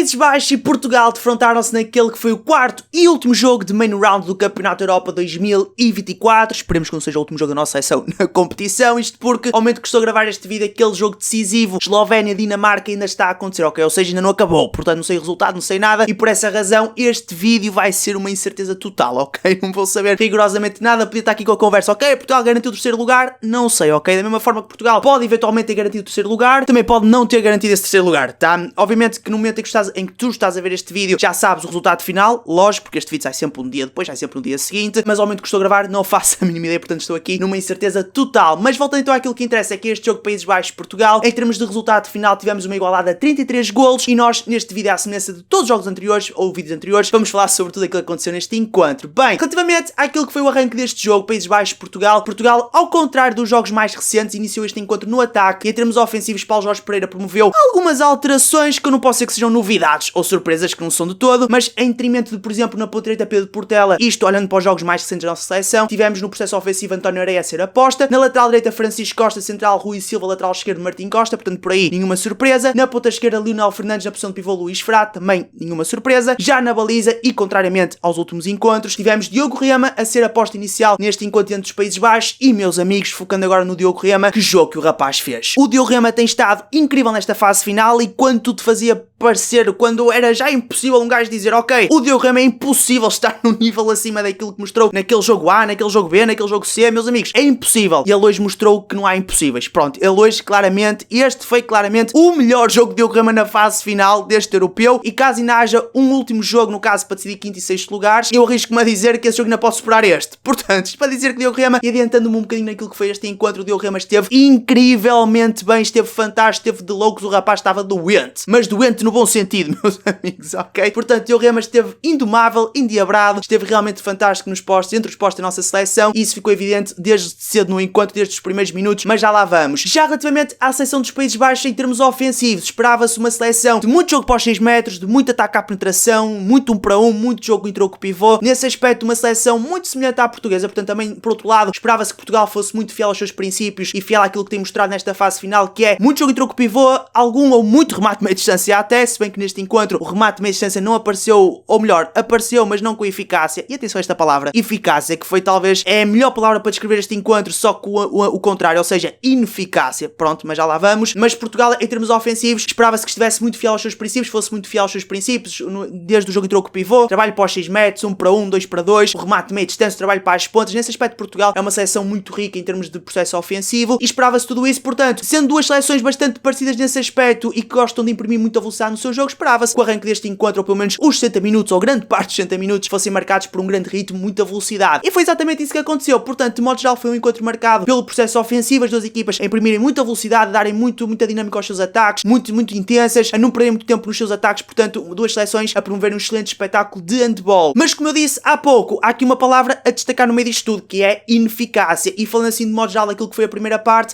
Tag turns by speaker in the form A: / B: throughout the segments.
A: Países Baixos e Portugal defrontaram-se naquele que foi o quarto e último jogo de main round do Campeonato Europa 2024. Esperemos que não seja o último jogo da nossa seleção na competição, isto porque, ao momento que estou a gravar este vídeo, aquele jogo decisivo Eslovénia-Dinamarca ainda está a acontecer, ok? Ou seja, ainda não acabou, portanto não sei o resultado, não sei nada, e por essa razão este vídeo vai ser uma incerteza total, ok? Não vou saber rigorosamente nada, podia estar aqui com a conversa, ok? Portugal garantiu o terceiro lugar, não sei, ok? Da mesma forma que Portugal pode eventualmente ter garantido o terceiro lugar, também pode não ter garantido esse terceiro lugar, tá? Obviamente que no momento em que tu estás a ver este vídeo, já sabes o resultado final, lógico, porque este vídeo sai sempre um dia depois, sai sempre no dia seguinte, mas ao momento que estou a gravar não faço a mínima ideia, portanto estou aqui numa incerteza total. Mas voltando então àquilo que interessa, é que este jogo Países Baixos-Portugal, em termos de resultado final, tivemos uma igualdade a 33 golos, e nós, neste vídeo, à semelhança de todos os jogos anteriores, ou vídeos anteriores, vamos falar sobre tudo aquilo que aconteceu neste encontro. Bem, relativamente àquilo que foi o arranque deste jogo, Países Baixos-Portugal, Portugal, ao contrário dos jogos mais recentes, iniciou este encontro no ataque, e em termos ofensivos, Paulo Jorge Pereira promoveu algumas alterações que eu não posso dizer que sejam novidades, ou surpresas que não são de todo, mas em detrimento de, por exemplo, na ponta direita Pedro Portela, isto olhando para os jogos mais recentes da nossa seleção, tivemos no processo ofensivo António Areia a ser aposta, na lateral direita Francisco Costa, central Rui Silva, lateral esquerdo Martim Costa, portanto por aí nenhuma surpresa, na ponta esquerda Lionel Fernandes, na posição de pivô Luís Frade, também nenhuma surpresa, já na baliza e contrariamente aos últimos encontros, tivemos Diogo Rema a ser aposta inicial neste encontro entre os Países Baixos e, meus amigos, focando agora no Diogo Rema, que jogo que o rapaz fez. O Diogo Rema tem estado incrível nesta fase final e quando tudo fazia parecer, quando era já impossível um gajo dizer, ok, o Diogo Rema é impossível estar num nível acima daquilo que mostrou naquele jogo A, naquele jogo B, naquele jogo C, meus amigos, é impossível. E ele hoje mostrou que não há impossíveis. Pronto, ele hoje claramente, este foi claramente o melhor jogo de Diogo Rema na fase final deste europeu, e caso ainda haja um último jogo, no caso para decidir quinto e sexto lugares, eu arrisco-me a dizer que esse jogo ainda pode superar este. Portanto, isto para dizer que Diogo Rema, e adiantando-me um bocadinho naquilo que foi este encontro, o Diogo Rema esteve incrivelmente bem, esteve fantástico, esteve de loucos, o rapaz estava doente, mas doente no bom sentido, meus amigos, ok? Portanto, Diogo Rema esteve indomável, endiabrado, esteve realmente fantástico nos postos, entre os postos da nossa seleção, e isso ficou evidente desde cedo no encontro, desde os primeiros minutos, mas já lá vamos. Já relativamente à seleção dos Países Baixos em termos ofensivos, esperava-se uma seleção de muito jogo para os 6 metros, de muito ataque à penetração, muito 1 para 1, muito jogo em troco pivô, nesse aspecto uma seleção muito semelhante à portuguesa, portanto também, por outro lado, esperava-se que Portugal fosse muito fiel aos seus princípios e fiel àquilo que tem mostrado nesta fase final, que é muito jogo em troco pivô, algum ou muito remate de meia distância até, se bem que neste encontro o remate de meia distância não apareceu, ou melhor, apareceu, mas não com eficácia, e atenção a esta palavra, eficácia, que foi talvez a melhor palavra para descrever este encontro, só que o contrário, ou seja, ineficácia. Pronto, mas já lá vamos. Mas Portugal, em termos ofensivos, esperava-se que estivesse muito fiel aos seus princípios, fosse muito fiel aos seus princípios, desde o jogo em troco pivô, trabalho para os 6 metros, 1 para 1, 2 para 2, o remate de meia distância, trabalho para as pontas. Nesse aspecto, Portugal é uma seleção muito rica em termos de processo ofensivo, e esperava-se tudo isso. Portanto, sendo duas seleções bastante parecidas nesse aspecto e que gostam de imprimir muita velocidade no seu jogo, esperava-se que o arranque deste encontro, ou pelo menos os 60 minutos, ou grande parte dos 60 minutos, fossem marcados por um grande ritmo, muita velocidade. E foi exatamente isso que aconteceu. Portanto, de modo geral, foi um encontro marcado pelo processo ofensivo, as duas equipas a imprimirem muita velocidade, darem muita dinâmica aos seus ataques, muito intensas, a não perderem muito tempo nos seus ataques, portanto, duas seleções a promoverem um excelente espetáculo de handball. Mas, como eu disse há pouco, há aqui uma palavra a destacar no meio disto tudo, que é ineficácia. E falando assim de modo geral daquilo que foi a primeira parte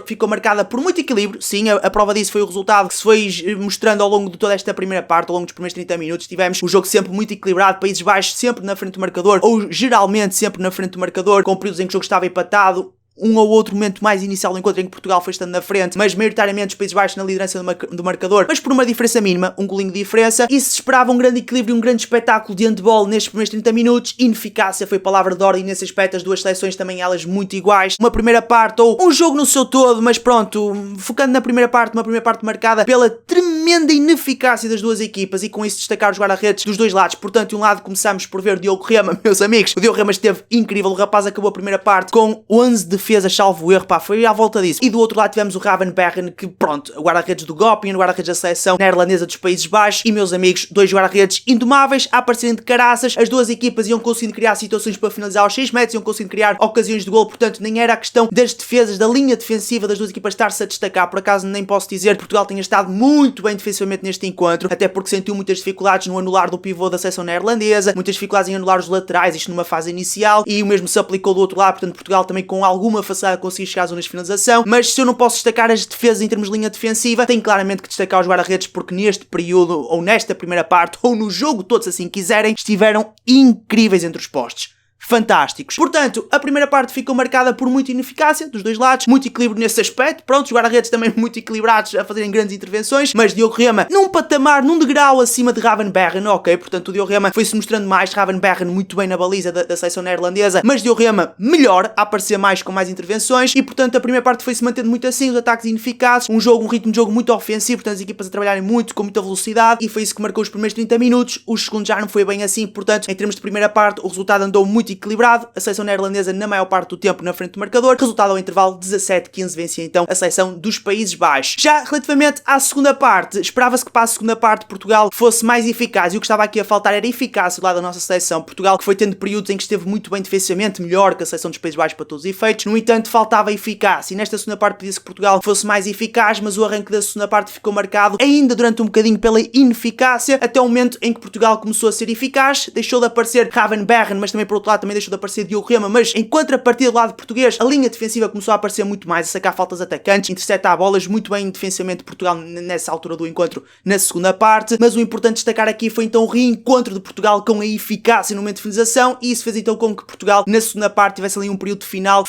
A: ficou marcada por muito equilíbrio. Sim, a prova disso foi o resultado que se foi mostrando ao longo de toda esta primeira parte, ao longo dos primeiros 30 minutos, tivemos o jogo sempre muito equilibrado, Países Baixos sempre na frente do marcador, ou geralmente sempre na frente do marcador, com períodos em que o jogo estava empatado, um ou outro momento mais inicial do encontro em que Portugal foi estando na frente, mas maioritariamente os Países Baixos na liderança do marcador, mas por uma diferença mínima, um golinho de diferença, e se esperava um grande equilíbrio, um grande espetáculo de handball nestes primeiros 30 minutos, ineficácia foi palavra de ordem, e nesse aspecto as duas seleções também elas muito iguais, uma primeira parte ou um jogo no seu todo, mas pronto, focando na primeira parte, uma primeira parte marcada pela tremenda ineficácia das duas equipas, e com isso destacar os guarda-redes dos dois lados. Portanto, de um lado começamos por ver o Diogo Rema, meus amigos, o Diogo Rema esteve incrível, o rapaz acabou a primeira parte com 11 defesas, salvo erro, pá, foi à volta disso. E do outro lado tivemos o Raven Bergen, que pronto, guarda-redes do Göppingen, guarda-redes da seleção neerlandesa dos Países Baixos, e meus amigos, dois guarda-redes indomáveis, a aparecerem de caraças, as duas equipas iam conseguindo criar situações para finalizar aos 6 metros, iam conseguindo criar ocasiões de gol, portanto nem era a questão das defesas, da linha defensiva das duas equipas estar-se a destacar. Por acaso nem posso dizer que Portugal tenha estado muito bem defensivamente neste encontro, até porque sentiu muitas dificuldades no anular do pivô da seleção neerlandesa, muitas dificuldades em anular os laterais, isto numa fase inicial, e o mesmo se aplicou do outro lado, portanto Portugal também com alguma facilidade conseguiu chegar às zonas de finalização. Mas se eu não posso destacar as defesas em termos de linha defensiva, tenho claramente que destacar os guarda-redes, porque neste período, ou nesta primeira parte, ou no jogo todo, se assim quiserem, estiveram incríveis entre os postos. fantásticos. Portanto, a primeira parte ficou marcada por muita ineficácia dos dois lados, muito equilíbrio nesse aspecto. Pronto, os guarda-redes também muito equilibrados a fazerem grandes intervenções, mas Diogo Rema num patamar, num degrau acima de Ravenbergen, ok? Portanto, o Diogo Rema foi-se mostrando mais, Ravenbergen muito bem na baliza da seleção neerlandesa, mas Diogo Rema melhor, a aparecer mais com mais intervenções e, portanto, a primeira parte foi-se mantendo muito assim, os ataques ineficazes, um ritmo de jogo muito ofensivo, portanto, as equipas a trabalharem muito, com muita velocidade e foi isso que marcou os primeiros 30 minutos, os segundos já não foi bem assim, portanto, em termos de primeira parte, o resultado andou muito equilibrado, a seleção neerlandesa na maior parte do tempo na frente do marcador, resultado ao intervalo 17-15 vencia então a seleção dos Países Baixos. Já relativamente à segunda parte, esperava-se que para a segunda parte Portugal fosse mais eficaz e o que estava aqui a faltar era eficácia do lado da nossa seleção. Portugal que foi tendo períodos em que esteve muito bem defensivamente, melhor que a seleção dos Países Baixos para todos os efeitos, no entanto faltava eficácia e nesta segunda parte pedia-se que Portugal fosse mais eficaz, mas o arranque da segunda parte ficou marcado ainda durante um bocadinho pela ineficácia, até o momento em que Portugal começou a ser eficaz, deixou de aparecer Ravenbergen, mas também por outro lado também deixou de aparecer Diogo Rema, mas em contrapartida do lado português, a linha defensiva começou a aparecer muito mais, a sacar faltas atacantes, interceptar bolas, muito bem defensivamente Portugal nessa altura do encontro na segunda parte, mas o importante destacar aqui foi então o reencontro de Portugal com a eficácia no momento de finalização e isso fez então com que Portugal na segunda parte tivesse ali um período final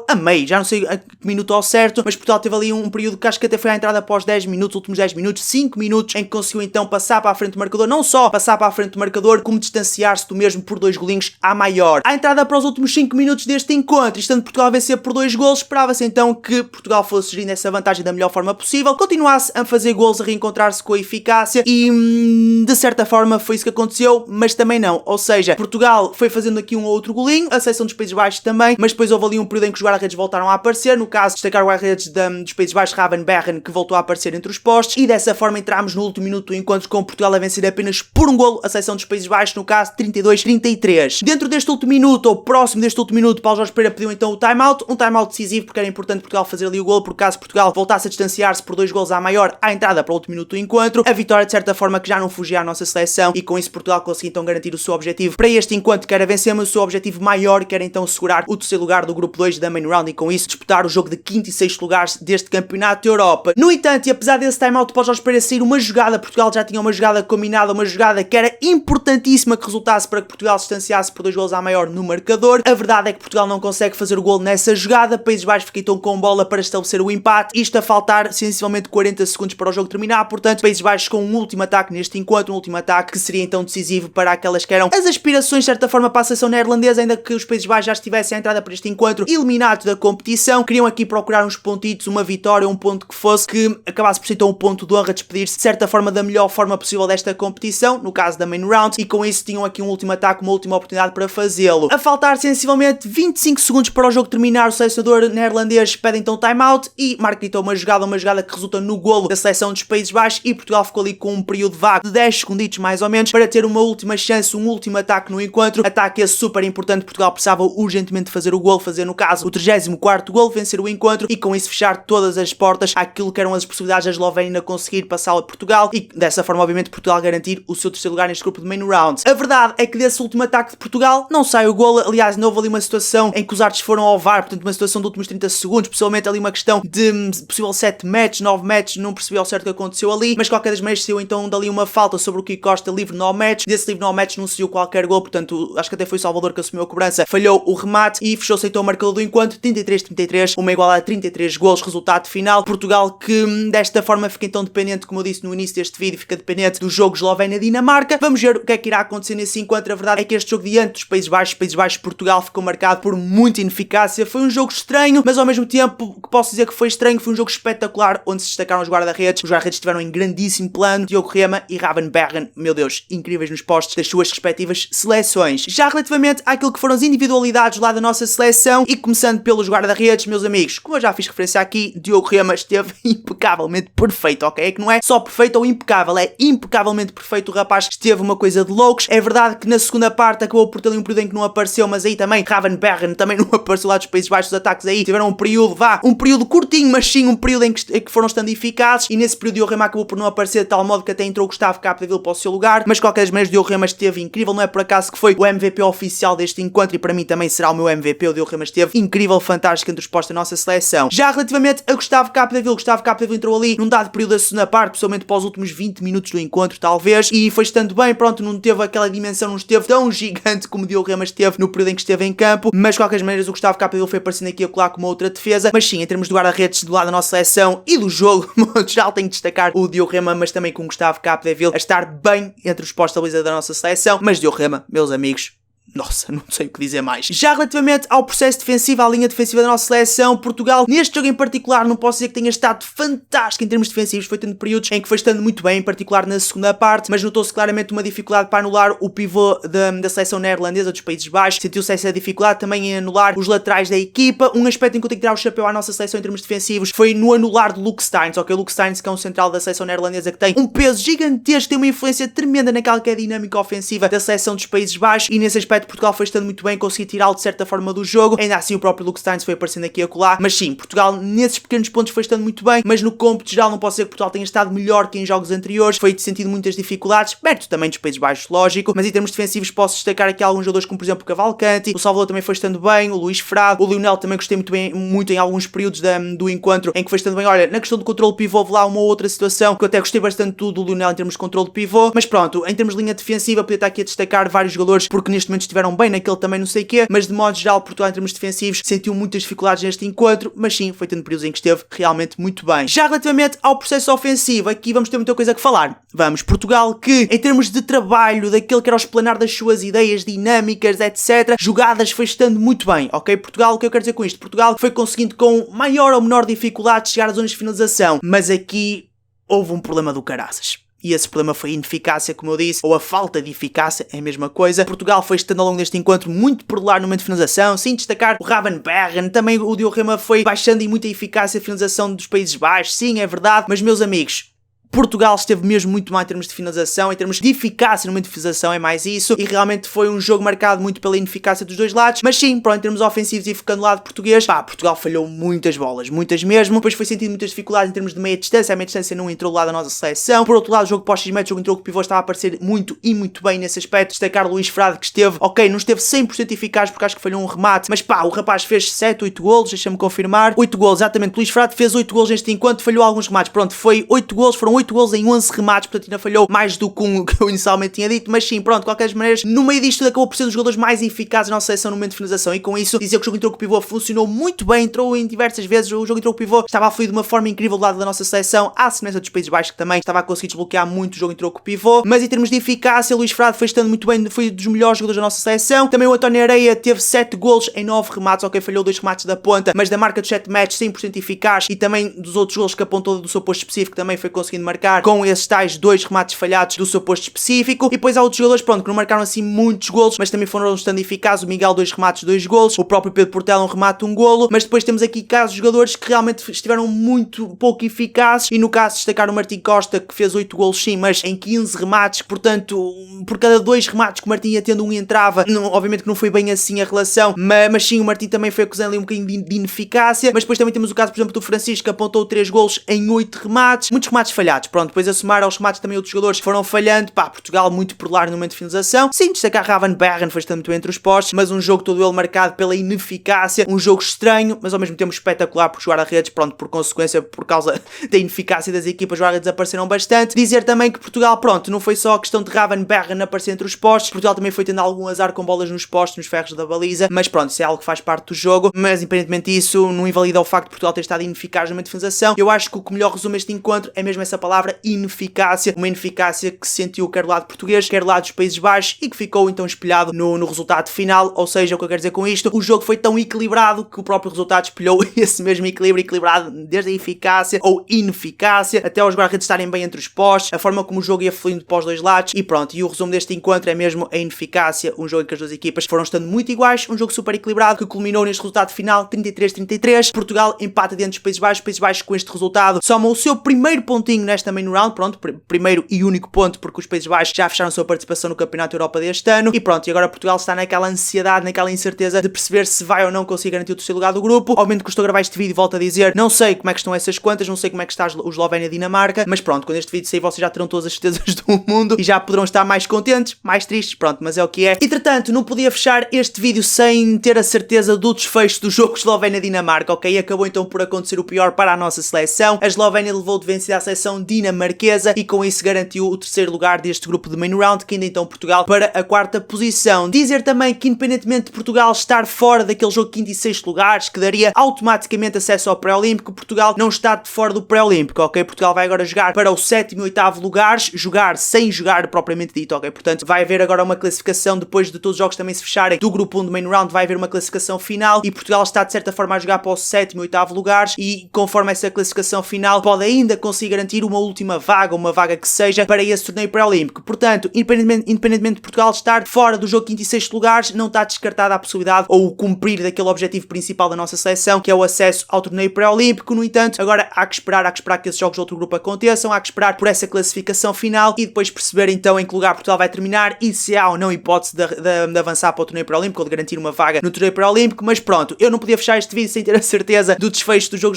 A: a meio, já não sei a que minuto ao certo, mas Portugal teve ali um período que acho que até foi à entrada após 10 minutos, últimos 10 minutos, 5 minutos, em que conseguiu então passar para a frente do marcador, não só passar para a frente do marcador, como distanciar-se do mesmo por 2 golinhos à maior. À entrada para os últimos 5 minutos deste encontro, estando Portugal a vencer por 2 golos, esperava-se então que Portugal fosse gerindo essa vantagem da melhor forma possível, continuasse a fazer golos, a reencontrar-se com a eficácia e de certa forma foi isso que aconteceu, mas também não. Ou seja, Portugal foi fazendo aqui um ou outro golinho, a seleção dos Países Baixos também, mas depois houve ali um período em que os guarda-redes voltaram a aparecer, no caso destacar o guarda-redes dos Países Baixos, Ravenbergen, que voltou a aparecer entre os postes e dessa forma entramos no último minuto do encontro com Portugal a vencer apenas por um golo a seleção dos Países Baixos, no caso 32-33. Dentro deste último minuto, ou próximo deste último minuto, Paulo Jorge Pereira pediu então o time-out, um time-out decisivo porque era importante Portugal fazer ali o golo, por caso Portugal voltasse a distanciar-se por 2 golos à maior à entrada para o último minuto do encontro, a vitória de certa forma que já não fugia à nossa seleção e com isso Portugal conseguiu então garantir o seu objetivo para este encontro, que era vencer, mas o seu objetivo maior, que era então segurar o terceiro lugar do grupo 2 da Main Round e com isso disputar o jogo de 5º e 6º lugares deste campeonato da Europa. No entanto, e apesar desse time-out Paulo Jorge Pereira sair uma jogada, Portugal já tinha uma jogada combinada, uma jogada que era importantíssima que resultasse para que Portugal se distanciasse por 2 golos à maior no marcador. A verdade é que Portugal não consegue fazer o golo nessa jogada, Países Baixos fica então com bola para estabelecer o empate, isto a faltar sensivelmente 40 segundos para o jogo terminar, portanto Países Baixos com um último ataque neste encontro, um último ataque que seria então decisivo para aquelas que eram as aspirações de certa forma para a seleção neerlandesa, ainda que os Países Baixos já estivessem à entrada para este encontro eliminados da competição, queriam aqui procurar uns pontitos, uma vitória, um ponto que fosse, que acabasse por ser então um ponto de honra, despedir-se de certa forma da melhor forma possível desta competição, no caso da Main Round, e com isso tinham aqui um último ataque, uma última oportunidade para fazê-lo. A faltar sensivelmente 25 segundos para o jogo terminar, o selecionador neerlandês pede então time-out e marca então uma jogada que resulta no golo da seleção dos Países Baixos e Portugal ficou ali com um período vago de 10 segunditos mais ou menos para ter uma última chance, um último ataque no encontro, ataque esse super importante, Portugal precisava urgentemente fazer o golo, fazer no caso o 34º golo, vencer o encontro e com isso fechar todas as portas àquilo que eram as possibilidades da Eslovénia conseguir passá-lo a Portugal e dessa forma obviamente Portugal garantir o seu terceiro lugar neste grupo de Main Round. A verdade é que desse último ataque de Portugal não sai o golo, aliás não houve ali uma situação em que os árbitros foram ao VAR, portanto uma situação de últimos 30 segundos, possivelmente ali uma questão de possível 7 matches, 9 matches, não percebi ao certo o que aconteceu ali, mas qualquer das maneiras saiu então dali uma falta sobre o Kiko Costa livre no match, desse livre no match não saiu qualquer gol, portanto acho que até foi o Salvador que assumiu a cobrança, falhou o remate e fechou-se então o marcador do encontro, 33-33, uma igual a 33 golos, resultado final. Portugal que desta forma fica então dependente, como eu disse no início deste vídeo, fica dependente do jogo Eslovénia-Dinamarca. Vamos ver o que é que irá acontecer nesse encontro. A verdade é que este jogo diante dos Países Baixos, Portugal ficou marcado por muita ineficácia, foi um jogo estranho, mas ao mesmo tempo que posso dizer que foi estranho, foi um jogo espetacular, onde se destacaram os guarda-redes estiveram em grandíssimo plano, Diogo Rema e Ravenbergen, meu Deus, incríveis nos postos das suas respectivas seleções. Já relativamente àquilo que foram as individualidades lá da nossa seleção, e começando pelos guarda-redes, meus amigos, como eu já fiz referência aqui, Diogo Rema esteve impecavelmente perfeito, ok? É que não é só perfeito ou impecável, é impecavelmente perfeito, o rapaz esteve uma coisa de loucos. É verdade que na segunda parte acabou por ter ali um período em que não apareceu, mas aí também Ravenbergen também não apareceu lá dos Países Baixos, os ataques aí tiveram um período curtinho, mas sim um período em que foram estando eficazes, e nesse período Diogo Rema acabou por não aparecer de tal modo que até entrou Gustavo Capdeville para o seu lugar, mas de qualquer maneira Diogo Rema esteve incrível, não é por acaso que foi o MVP oficial deste encontro e para mim também será o meu MVP, o Diogo Rema esteve incrível, fantástico entre os postos da nossa seleção. Já relativamente a Gustavo Capdeville entrou ali num dado período da segunda parte, pessoalmente para os últimos 20 minutos do encontro talvez, e foi estando bem, pronto, não teve aquela dimensão, não esteve tão gigante como Diogo Rema problemas teve no período em que esteve em campo, mas de qualquer maneira o Gustavo Capdeville foi aparecendo aqui a colar com uma outra defesa. Mas sim, em termos de guarda-redes do lado da nossa seleção e do jogo, no geral tenho de destacar o Diogo Rema, mas também com o Gustavo Capdeville a estar bem entre os postos da baliza da nossa seleção. Mas Diogo Rema, meus amigos, nossa, não sei o que dizer mais. Já relativamente ao processo defensivo, à linha defensiva da nossa seleção, Portugal, neste jogo em particular, não posso dizer que tenha estado fantástico em termos defensivos, foi tendo períodos em que foi estando muito bem, em particular na segunda parte, mas notou-se claramente uma dificuldade para anular o pivô da seleção neerlandesa dos Países Baixos, sentiu-se essa dificuldade também em anular os laterais da equipa. Um aspecto em que eu tenho que tirar o chapéu à nossa seleção em termos defensivos foi no anular de Luke Steins, ok? O Luke Steins, que é um central da seleção neerlandesa que tem um peso gigantesco, tem uma influência tremenda naquela que é a dinâmica ofensiva da seleção dos Países Baixos, e nesse aspecto Portugal foi estando muito bem, conseguiu tirá-lo de certa forma do jogo. Ainda assim o próprio Luke Steins foi aparecendo aqui a colar, mas sim, Portugal nesses pequenos pontos foi estando muito bem, mas no cômputo geral não posso dizer que Portugal tenha estado melhor que em jogos anteriores, foi sentido muitas dificuldades, perto também dos Países Baixos, lógico, mas em termos defensivos posso destacar aqui alguns jogadores como por exemplo o Cavalcanti, o Salvador também foi estando bem, o Luís Frado, o Lionel também gostei muito em alguns períodos do encontro em que foi estando bem. Olha, na questão do controle pivô houve lá uma outra situação que eu até gostei bastante do Lionel em termos de controle de pivô, mas pronto, em termos de linha defensiva podia estar aqui a destacar vários jogadores porque neste momento estiveram bem naquele também não sei o quê, mas de modo geral Portugal em termos defensivos sentiu muitas dificuldades neste encontro, mas sim, foi tendo períodos em que esteve realmente muito bem. Já relativamente ao processo ofensivo, aqui vamos ter muita coisa a falar. Vamos, Portugal que em termos de trabalho, daquele que era o explanar das suas ideias dinâmicas, etc, jogadas foi estando muito bem, ok? Portugal, o que eu quero dizer com isto? Portugal foi conseguindo com maior ou menor dificuldade chegar às zonas de finalização, mas aqui houve um problema do caraças. E esse problema foi a ineficácia, como eu disse, ou a falta de eficácia, é a mesma coisa. Portugal foi estando ao longo deste encontro muito perdular no momento de finalização, sem destacar o Ravenbergen, também o Diogo Rema foi baixando em muita eficácia a finalização dos Países Baixos, sim, é verdade, mas meus amigos, Portugal esteve mesmo muito mal em termos de finalização, em termos de eficácia no momento de finalização, é mais isso, e realmente foi um jogo marcado muito pela ineficácia dos dois lados, mas sim, pronto, em termos ofensivos e focando no lado português, pá, Portugal falhou muitas bolas, muitas mesmo, depois foi sentindo muitas dificuldades em termos de meia distância, a meia distância não entrou do lado da nossa seleção, por outro lado o jogo pós-X-metros, o jogo entrou que o pivô estava a aparecer muito e muito bem nesse aspecto, destacar o Luís Frado que esteve, ok, não esteve 100% eficaz porque acho que falhou um remate, mas pá, o rapaz fez 7, 8 golos, deixa-me confirmar, 8 golos, exatamente, o Luís Frado fez 8 golos neste encontro, falhou alguns remates, pronto, foi 8 golos, foram 8 golos em 11 remates, portanto ainda falhou mais do que eu inicialmente tinha dito, mas sim, pronto, de qualquer maneira, no meio disto tudo acabou por ser um dos jogadores mais eficazes da nossa seleção no momento de finalização, e com isso dizer que o jogo entrou com o pivô funcionou muito bem, entrou em diversas vezes, o jogo entrou com o pivô, estava a fluir de uma forma incrível do lado da nossa seleção, à semelhança dos Países Baixos que também estava a conseguir desbloquear muito o jogo entrou com o pivô, mas em termos de eficácia, o Luís Frado foi estando muito bem, foi dos melhores jogadores da nossa seleção, também o António Areia teve 7 golos em 9 remates, ok, falhou 2 remates da ponta, mas da marca dos 7 matches 100% eficaz, e também dos outros golos que apontou do seu posto específico também foi conseguindo marcar com esses tais 2 remates falhados do seu posto específico, e depois há outros jogadores, pronto, que não marcaram assim muitos golos, mas também foram estando eficazes, o Miguel 2 remates, 2 golos, o próprio Pedro Portela um remate, 1 golo, mas depois temos aqui casos de jogadores que realmente estiveram muito pouco eficazes, e no caso destacar o Martim Costa, que fez 8 golos sim, mas em 15 remates, portanto, por cada 2 remates que o Martim ia tendo, um entrava, não, obviamente que não foi bem assim a relação, mas sim, o Martim também foi acusando ali um bocadinho de ineficácia, mas depois também temos o caso, por exemplo, do Francisco, que apontou 3 golos em 8 remates, muitos remates falhados, pronto, depois a somar aos remates também outros jogadores foram falhando, pá, Portugal muito por lá no momento de finalização, sim, destacar Ravenbergen foi estando muito bem entre os postos, mas um jogo todo ele marcado pela ineficácia, um jogo estranho, mas ao mesmo tempo espetacular por jogar a redes, pronto, por consequência, por causa da ineficácia das equipas, jogar a redes apareceram bastante. Dizer também que Portugal, pronto, não foi só a questão de Ravenbergen aparecer entre os postos, Portugal também foi tendo algum azar com bolas nos postos, nos ferros da baliza, mas pronto, isso é algo que faz parte do jogo, mas independentemente disso, não invalida o facto de Portugal ter estado ineficaz no momento de finalização. Eu acho que o que melhor resume este encontro é mesmo essa palavra ineficácia, uma ineficácia que se sentiu quer do lado português, quer do lado dos Países Baixos e que ficou então espelhado no resultado final, ou seja, o que eu quero dizer com isto, o jogo foi tão equilibrado que o próprio resultado espelhou esse mesmo equilíbrio, equilibrado desde a eficácia ou ineficácia, até os guarda-redes estarem bem entre os postos, a forma como o jogo ia fluindo para os dois lados e pronto, e o resumo deste encontro é mesmo a ineficácia, um jogo em que as duas equipas foram estando muito iguais, um jogo super equilibrado que culminou neste resultado final 33-33, Portugal empata diante dos Países Baixos com este resultado, soma o seu primeiro pontinho nesta main round, pronto, primeiro e único ponto porque os Países Baixos já fecharam a sua participação no Campeonato Europa deste ano e pronto, e agora Portugal está naquela ansiedade, naquela incerteza de perceber se vai ou não conseguir garantir o terceiro lugar do grupo. Obviamente que estou a gravar este vídeo e volto a dizer, não sei como é que estão essas contas, não sei como é que está o Eslovénia e a Dinamarca, mas pronto, quando este vídeo sair vocês já terão todas as certezas do mundo e já poderão estar mais contentes, mais tristes, pronto, mas é o que é. Entretanto, não podia fechar este vídeo sem ter a certeza do desfecho do jogo Eslovénia-Dinamarca, ok? Acabou então por acontecer o pior para a nossa seleção. A Eslovénia levou de vencida a seleção seleção dinamarquesa e com isso garantiu o terceiro lugar deste grupo de main round, que ainda então Portugal para a quarta posição. Dizer também que independentemente de Portugal estar fora daquele jogo quinto e sexto lugares, que daria automaticamente acesso ao pré-olímpico, Portugal não está de fora do pré-olímpico, ok? Portugal vai agora jogar para o sétimo e oitavo lugares, jogar sem jogar propriamente dito, ok? Portanto, vai haver agora uma classificação, depois de todos os jogos também se fecharem do grupo 1 do main round, vai haver uma classificação final e Portugal está de certa forma a jogar para o sétimo e oitavo lugares e conforme essa classificação final pode ainda conseguir garantir uma última vaga, uma vaga que seja para esse torneio pré-olímpico. Portanto, independentemente de Portugal estar fora do jogo quinto e sexto lugares, não está descartada a possibilidade ou o cumprir daquele objetivo principal da nossa seleção, que é o acesso ao torneio pré-olímpico. No entanto, agora há que esperar que esses jogos do outro grupo aconteçam, há que esperar por essa classificação final e depois perceber então em que lugar Portugal vai terminar e se há ou não hipótese de avançar para o torneio pré-olímpico ou de garantir uma vaga no torneio pré-olímpico. Mas pronto, eu não podia fechar este vídeo sem ter a certeza do desfecho do jogo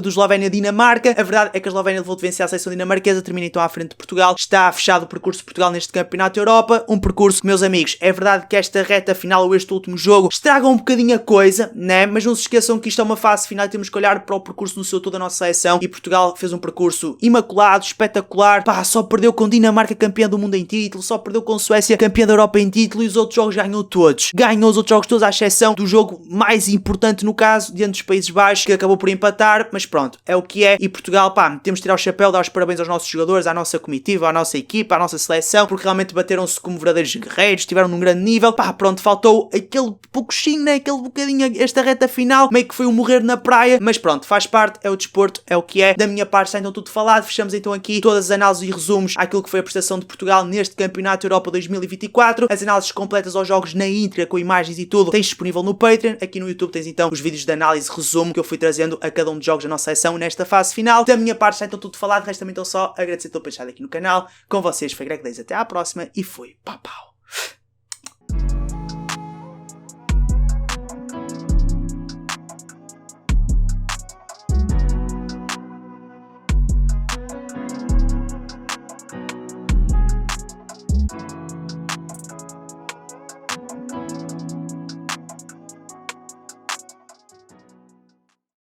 A: do Eslovénia-Dinamarca. A verdade é que a Eslovénia levou de vencer a seleção dinamarquesa, termina então à frente de Portugal. Está fechado o percurso de Portugal neste Campeonato da Europa, um percurso, meus amigos, é verdade que esta reta final ou este último jogo estraga um bocadinho a coisa, né? Mas não se esqueçam que isto é uma fase final e temos que olhar para o percurso no seu todo da nossa seleção e Portugal fez um percurso imaculado, espetacular, pá, só perdeu com Dinamarca campeã do mundo em título, só perdeu com Suécia campeã da Europa em título e os outros jogos ganhou todos. Ganhou os outros jogos todos à exceção do jogo mais importante no caso, diante dos Países Baixos, que acabou por empatar, mas pronto, é o que é e Portugal, pá, temos de tirar o chapéu, dar os parabéns aos nossos jogadores, à nossa comitiva, à nossa equipa, à nossa seleção, porque realmente bateram-se como verdadeiros guerreiros, estiveram num grande nível, pá, pronto, faltou aquele pouquinho, né, aquele bocadinho, esta reta final, meio que foi um morrer na praia, mas pronto, faz parte, é o desporto, é o que é. Da minha parte está então tudo falado, fechamos então aqui todas as análises e resumos àquilo que foi a prestação de Portugal neste Campeonato Europa 2024, as análises completas aos jogos na íntegra, com imagens e tudo, tens disponível no Patreon, aqui no YouTube tens então os vídeos de análise e resumo que eu fui trazendo a cada um dos jogos da nossa seleção nesta fase final. Da minha parte está então tudo falado, resta-me então só agradecer a todos por estar aqui no canal, com vocês foi Greg Days, até à próxima e fui, pau.